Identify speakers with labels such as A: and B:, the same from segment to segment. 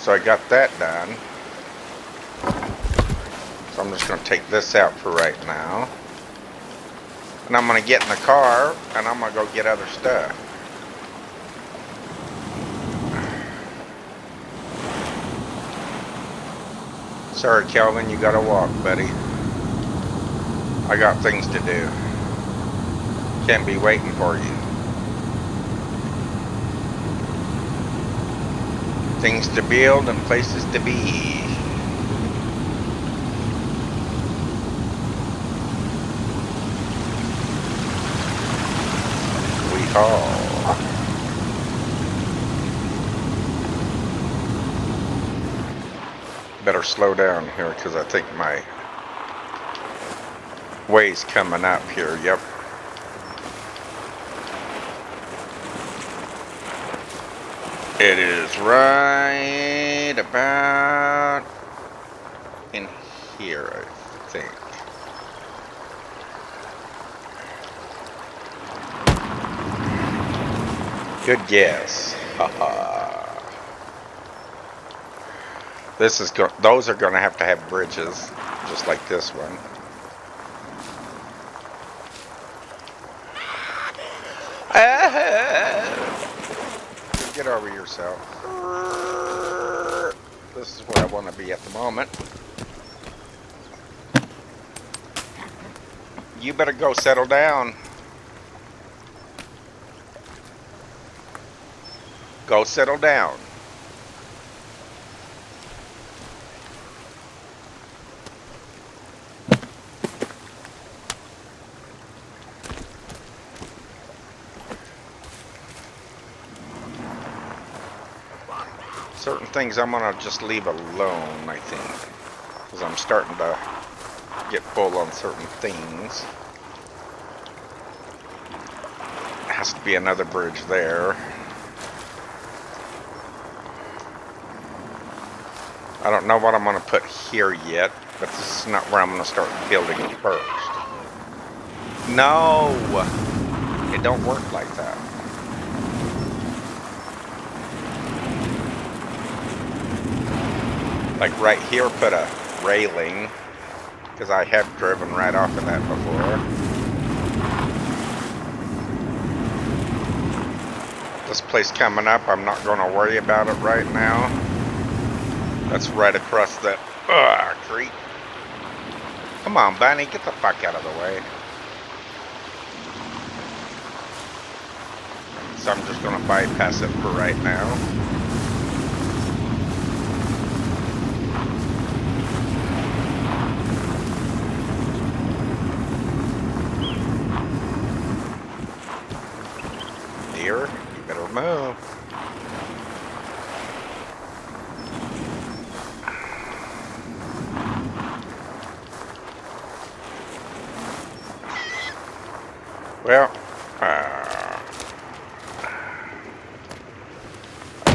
A: So I got that done. So I'm just going to take this out for right now. And I'm going to get in the car and I'm going to go get other stuff. Sorry, Kelvin, you gotta walk, buddy. I got things to do. Can't be waiting for you. Things to build and places to be. We haul. Better slow down here because I think my way's coming up here. Yep. It is right about in here, I think. Good guess. Haha. This is those are going to have bridges, just like this one. Get over yourself. This is where I want to be at the moment. You better go settle down. Go settle down. Certain things I'm gonna just leave alone, I think, because I'm starting to get full on certain things. Has to be another bridge there. I don't know what I'm gonna put here yet, but this is not where I'm gonna start building first. No, it don't work like that. Like right here, put a railing, because I have driven right off of that before. This place coming up, I'm not going to worry about it right now. That's right across that creek. Come on, Bunny, get the fuck out of the way. So I'm just going to bypass it for right now. You better move. Well, I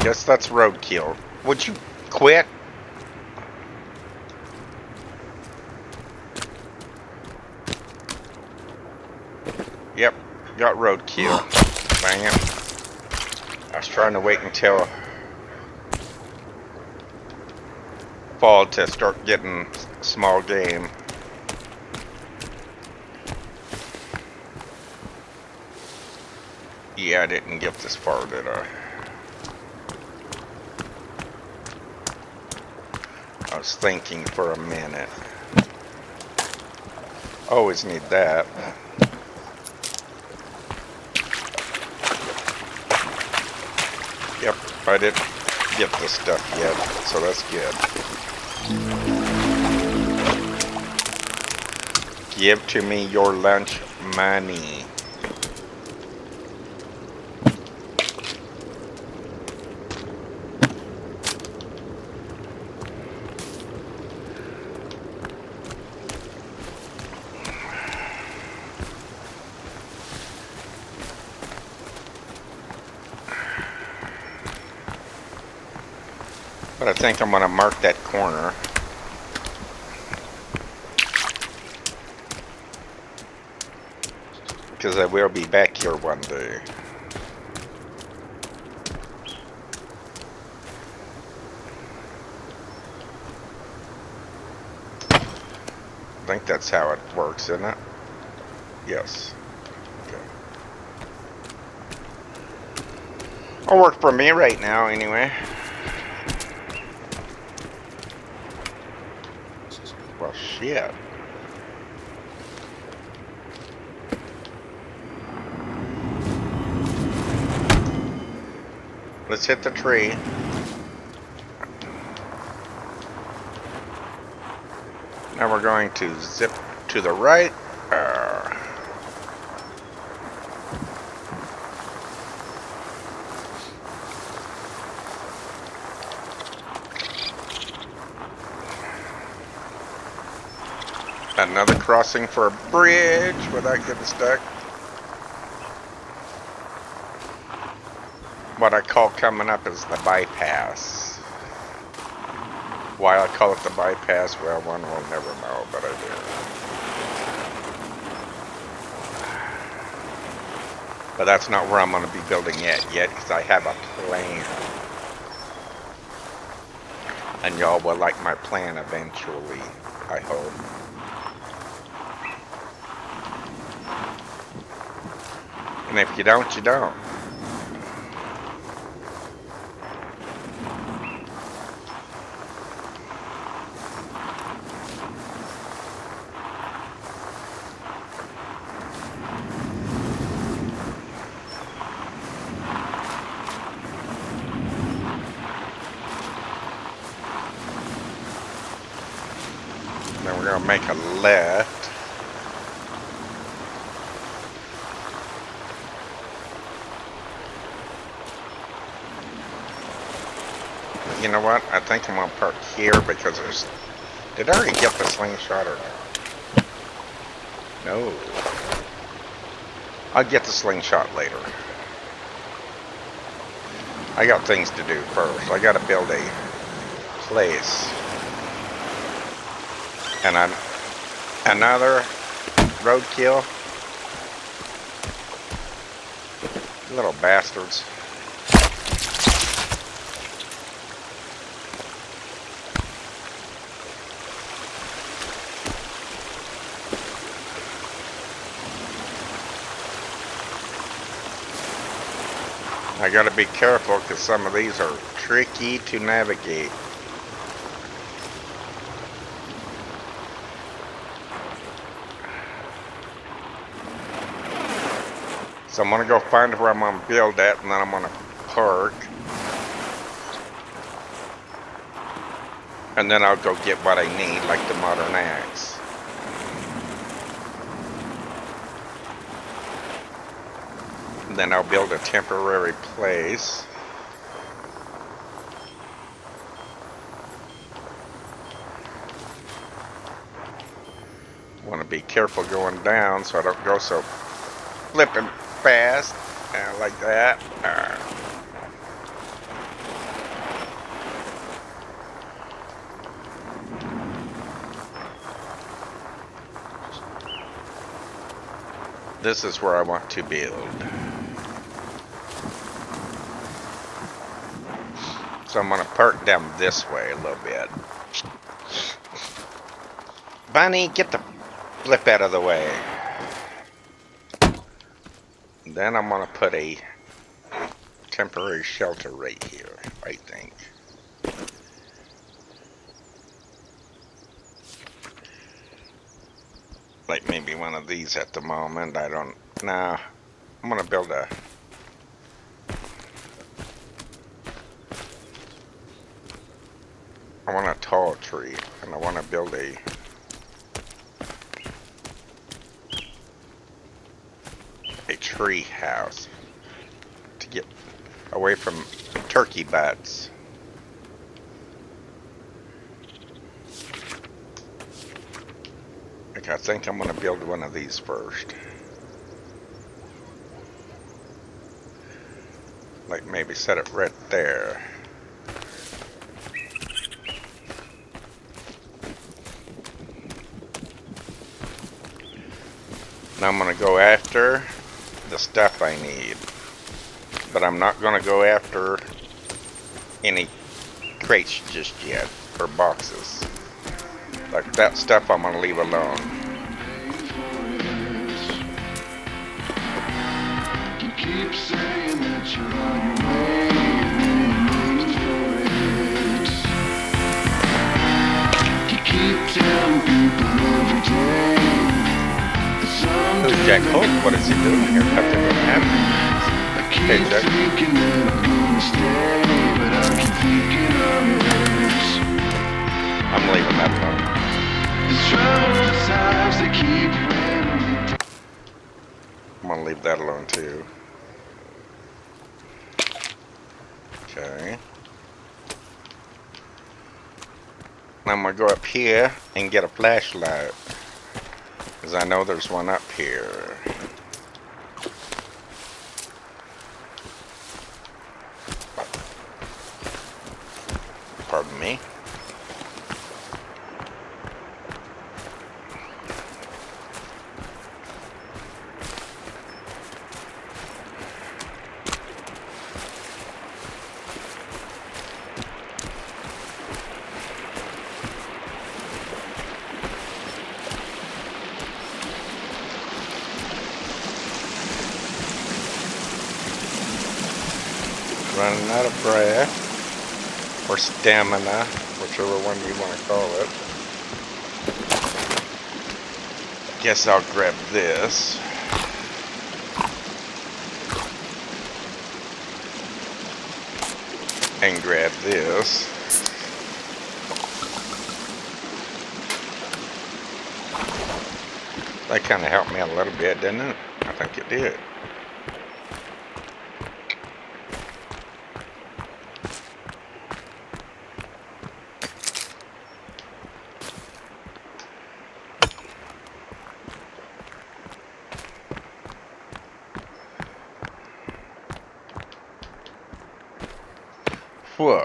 A: guess that's roadkill. Would you quit? Yep, got roadkill. Man, I was trying to wait until fall to start getting small game. Yeah, I didn't get this far, did I? I was thinking for a minute. Always need that. Yep, I didn't get this stuff yet, so that's good. Give to me your lunch money. But I think I'm going to mark that corner. Because I will be back here one day. think that's how it works, isn't it? Yes. Okay. It'll work for me right now, anyway. Well, shit. Let's hit the tree. Now we're going to zip to the right. Another crossing for a bridge without getting stuck. What I call coming up is the bypass. Why I call it the bypass, well, one will never know, but I do. But that's not where I'm going to be building yet, because I have a plan. And y'all will like my plan eventually, I hope. And if you don't, you don't. Then we're going to make a left. You know what? I think I'm going to park here because there's... Did I already get the slingshot or no? No. I'll get the slingshot later. I got things to do first. I got to build a place. And another roadkill. Little bastards. I gotta be careful because some of these are tricky to navigate. So I'm gonna go find where I'm gonna build at, and then I'm gonna park. And then I'll go get what I need, like the modern axe. Then I'll build a temporary place. Want to be careful going down so I don't go so flipping fast like that. This is where I want to build. So I'm going to park down this way a little bit. Bunny, get the flip out of the way. Then I'm going to put a temporary shelter right here, I think. Like maybe one of these at the moment. I don't know. I'm going to build a... I want a tall tree, and I want to build a tree house to get away from turkey butts. Okay, I think I'm going to build one of these first. Like maybe set it right there. Now I'm going to go after the stuff I need. But I'm not going to go after any crates just yet, or boxes. Like that stuff I'm gonna leave alone.
B: You keep saying that you're on your way, you keep telling people every day.
A: Who's Jack Holt? What is he doing here? Cut to the map. Hey, Jack.
B: Thinking that I'm gonna stay, but I keep thinking of yours.
A: I'm leaving that alone.
B: These troublous times, they keep running.
A: I'm gonna leave that alone too. Okay. I'm gonna go up here and get a flashlight, because I know there's one up here. Pardon me. Running out of breath, or stamina, whichever one you want to call it. Guess I'll grab this. And grab this. That kind of helped me out a little bit, didn't it? I think it did. Whoa.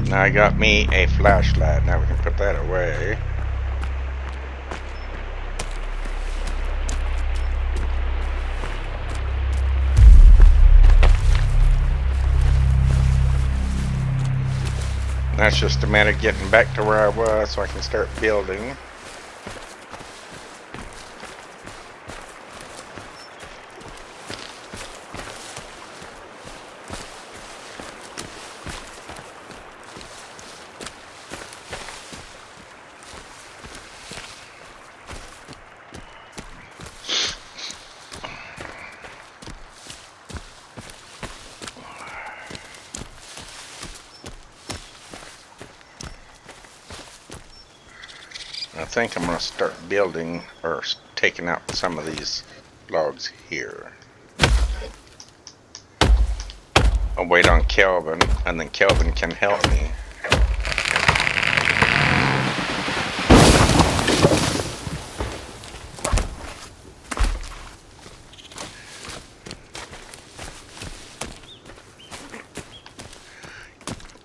A: Now I got me a flashlight. Now we can put that away. That's just a matter of getting back to where I was so I can start building. I think I'm going to start building or taking out some of these logs here. I'll wait on Kelvin, and then Kelvin can help me.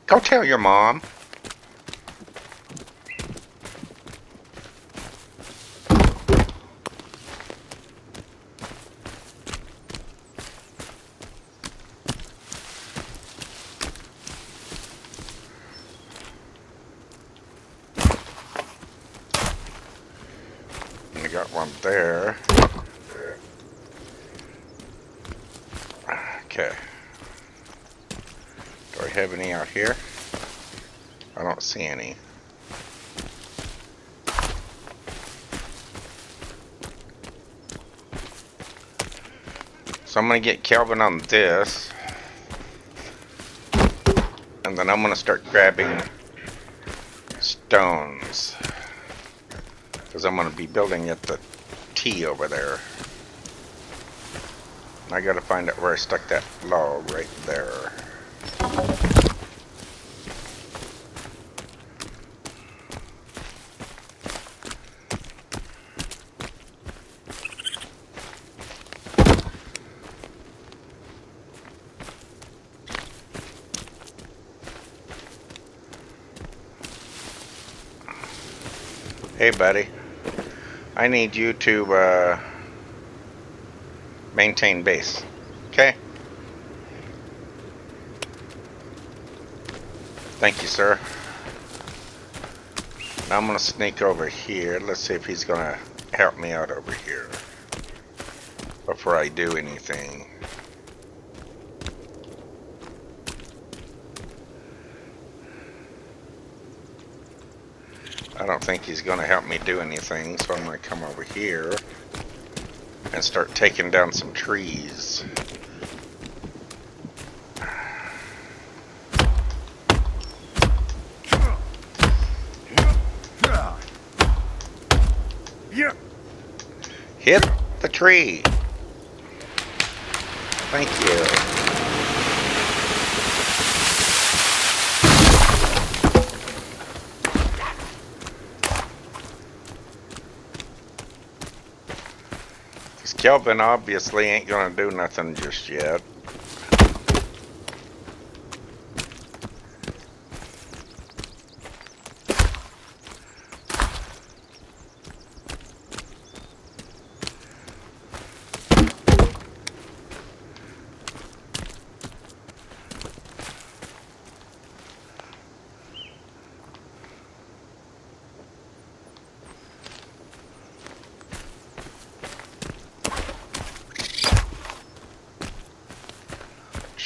A: Go tell your mom. Got one there. Okay. Do I have any out here? I don't see any. So I'm going to get Kelvin on this. And then I'm going to start grabbing stones. Because I'm going to be building at the T over there. And I got to find out where I stuck that log right there. Hey buddy, I need you to maintain base. Thank you, sir. Now I'm gonna sneak over here. Let's see if he's gonna help me out over here before I do anything. I don't think he's gonna help me do anything, so I'm gonna come over here and start taking down some trees. Hit the tree. Thank you. Because Kelvin obviously ain't gonna do nothing just yet.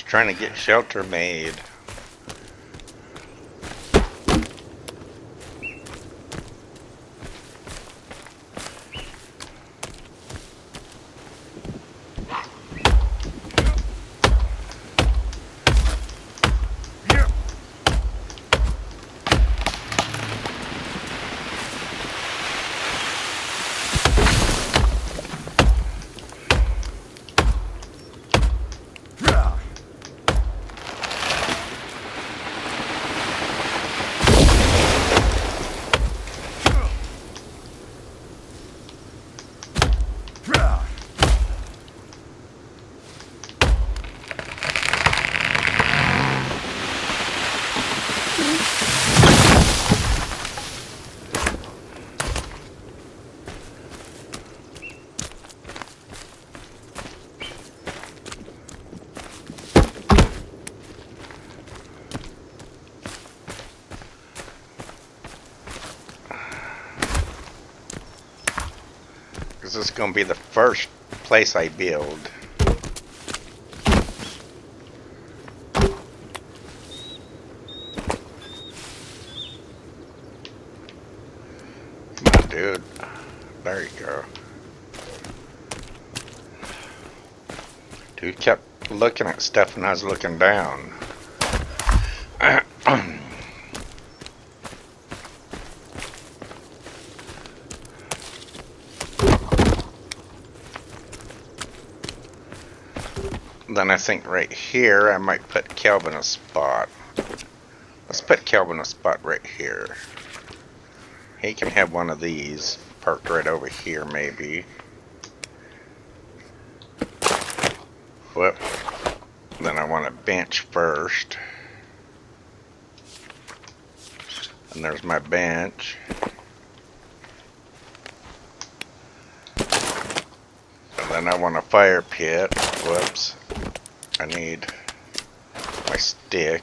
A: Trying to get shelter made. This is going to be the first place I build. Come on, dude. There you go. Dude kept looking at stuff and I was looking down. Then I think right here I might put Kelvin a spot. Let's put Kelvin a spot right here. He can have one of these parked right over here maybe. Whoop. Then I want a bench first. And there's my bench. And then I want a fire pit. Whoops. I need my stick.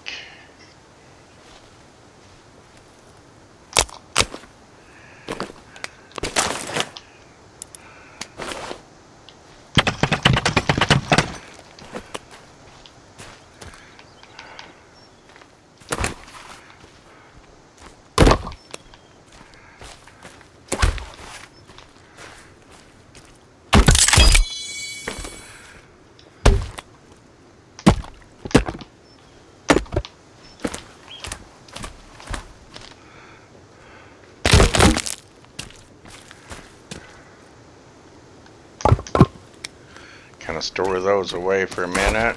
A: Kind of store those away for a minute.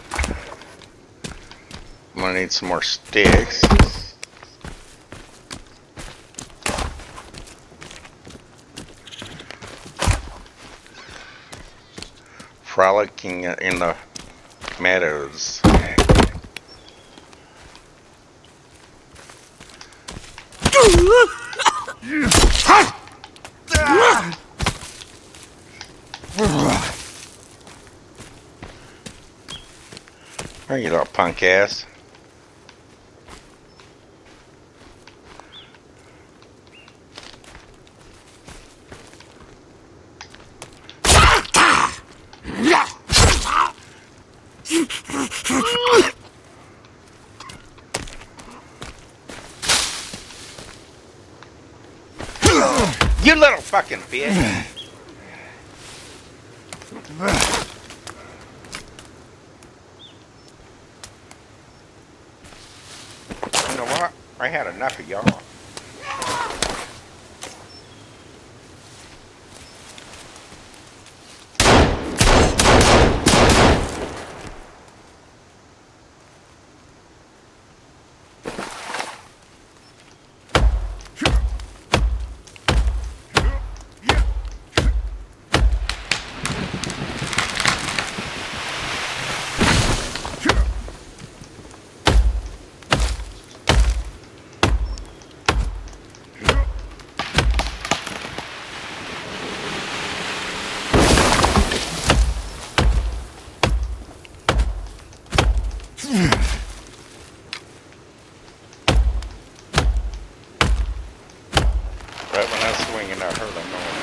A: I'm gonna need some more sticks. Frolicking in the meadows. There you little punk ass. You little fucking bitch! You know what? I had enough of y'all. Right when I was swinging, I heard a noise.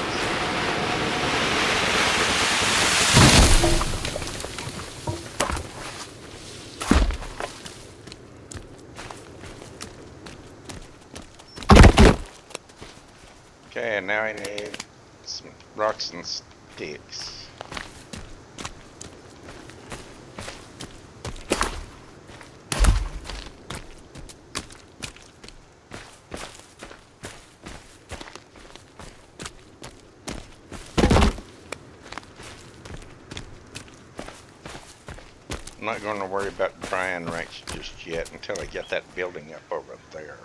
A: Okay, and now I need some rocks and sticks. I'm not going to worry about drying rights just yet until I get that building up over there.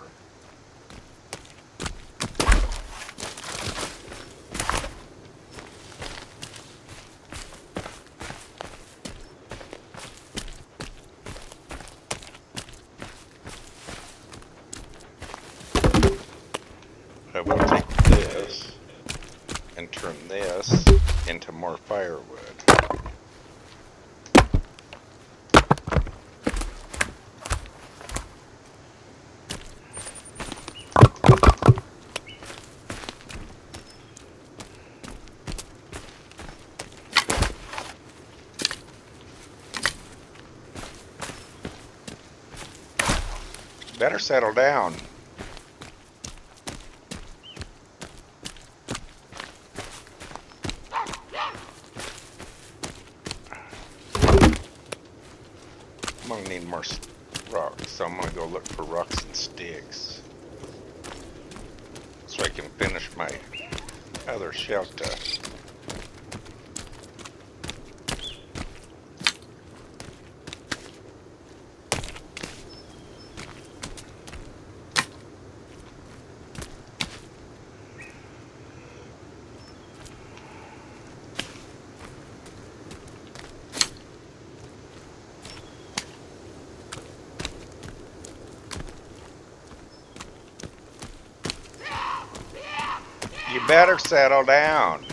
A: I will take this and turn this into more firewood. Better settle down. I'm gonna need more rocks, so I'm gonna go look for rocks and sticks so I can finish my other shelter. You better settle down.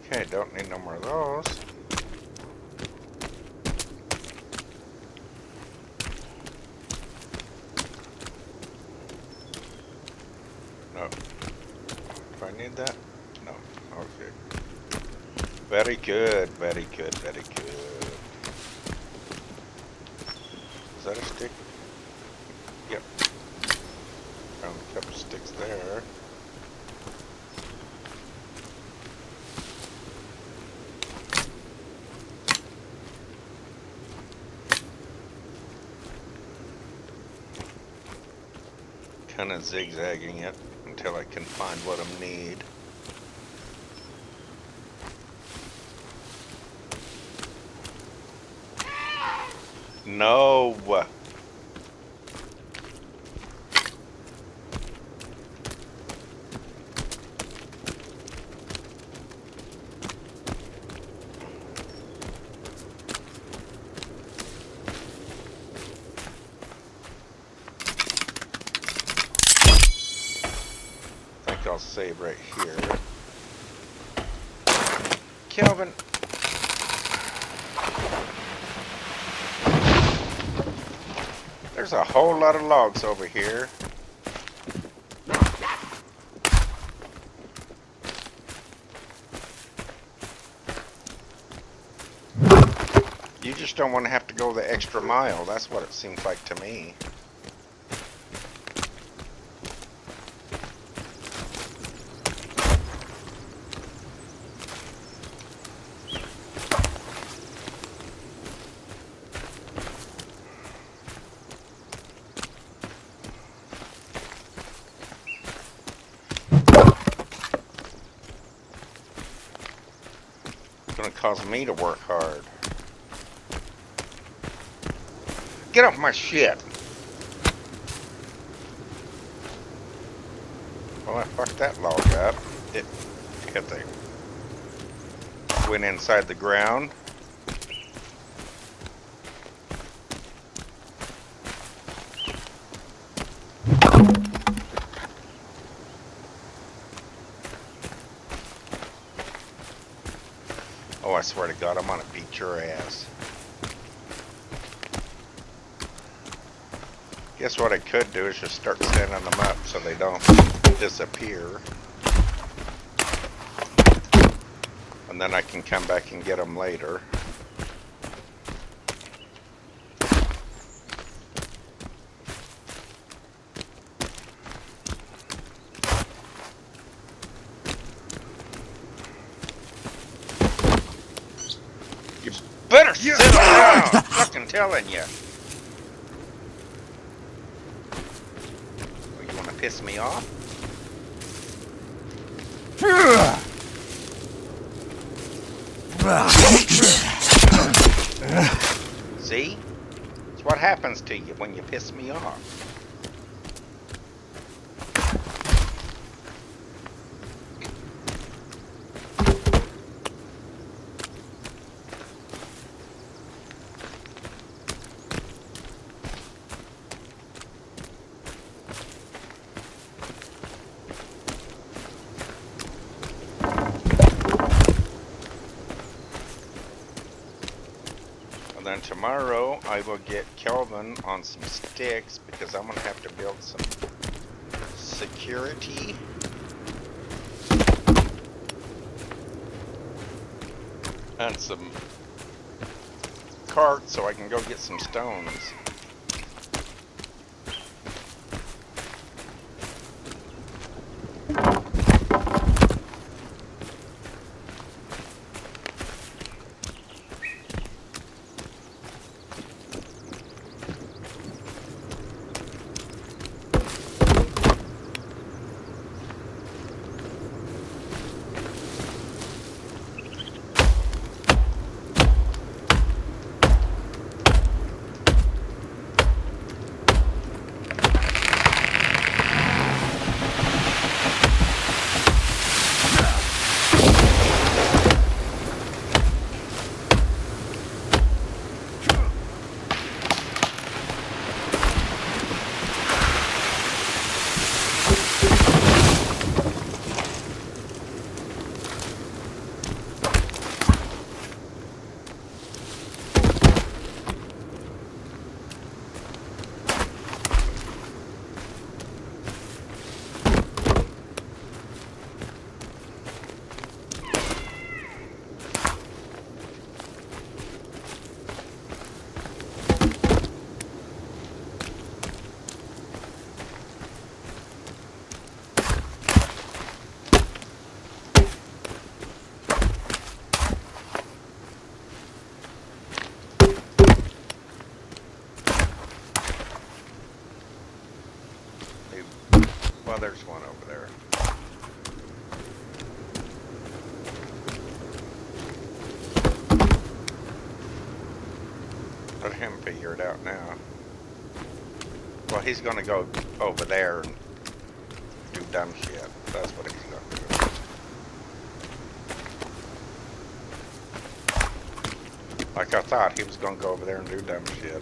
A: Okay, don't need no more of those. No. Do I need that? No. Okay. Very good, very good, very good. Is that a stick? Yep. Found a couple sticks there. Kind of zigzagging it until I can find what I need. No. I think I'll save right here. Kelvin. There's a whole lot of logs over here. You just don't want to have to go the extra mile. That's what it seems like to me. It's gonna cause me to work hard. Get off my shit! Well, I fucked that log up. It hit the... went inside the ground. Oh, I swear to God, I'm gonna beat your ass. Guess what I could do is just start setting them up so they don't disappear. And then I can come back and get them later. You better sit down! I'm fucking telling you. You want to piss me off? See? It's what happens to you when you piss me off. And then tomorrow I will get Kelvin on some sticks because I'm going to have to build some security. And some carts so I can go get some stones. Well, there's one over there. Let him figure it out now. Well, he's gonna go over there and do dumb shit. That's what he's gonna do. Like I thought, he was gonna go over there and do dumb shit.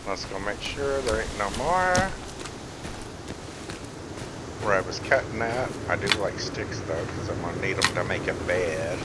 A: Let's go make sure there ain't no more. where I was cutting at. I do like sticks though, because I'm gonna need them to make a bed.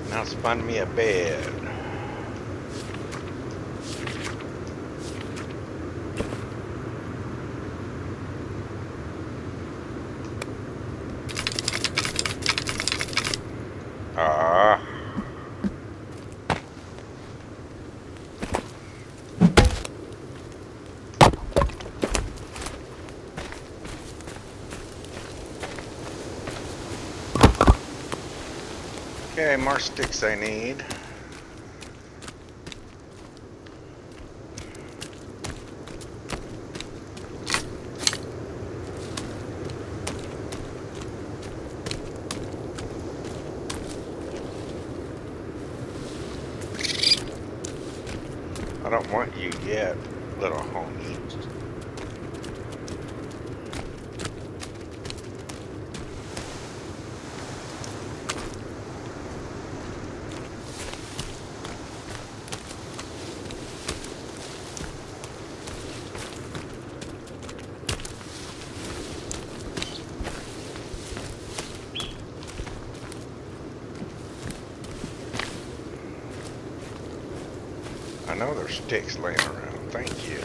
A: Now spun me a bed. Ah. Okay, more sticks I need. I don't want you yet, little homie. I know there's sticks laying around. Thank you.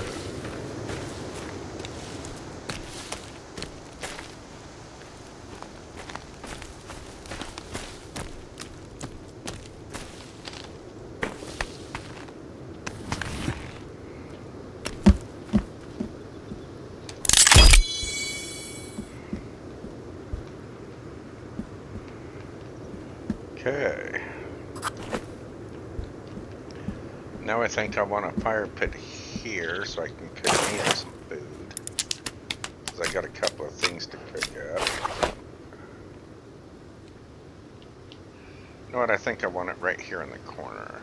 A: Okay. Now I think I want a fire pit here so I can cook me some food. Because I got a couple of things to cook up. You know what? I think I want it right here in the corner.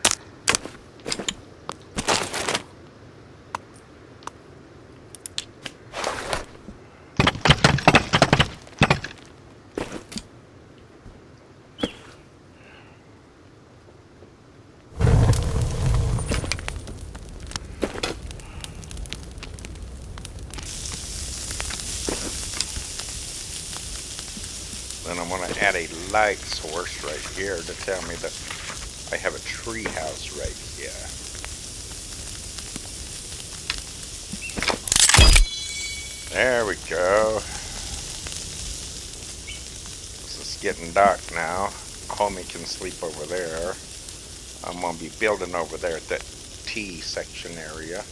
A: Then I want to add a light source right here to tell me that I have a tree house right here. There we go. This is getting dark now. Homie can sleep over there. I'm going to be building over there at that T section area.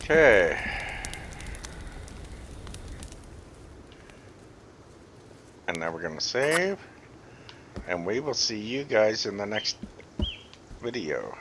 A: Okay. And now we're going to save. And we will see you guys in the next video.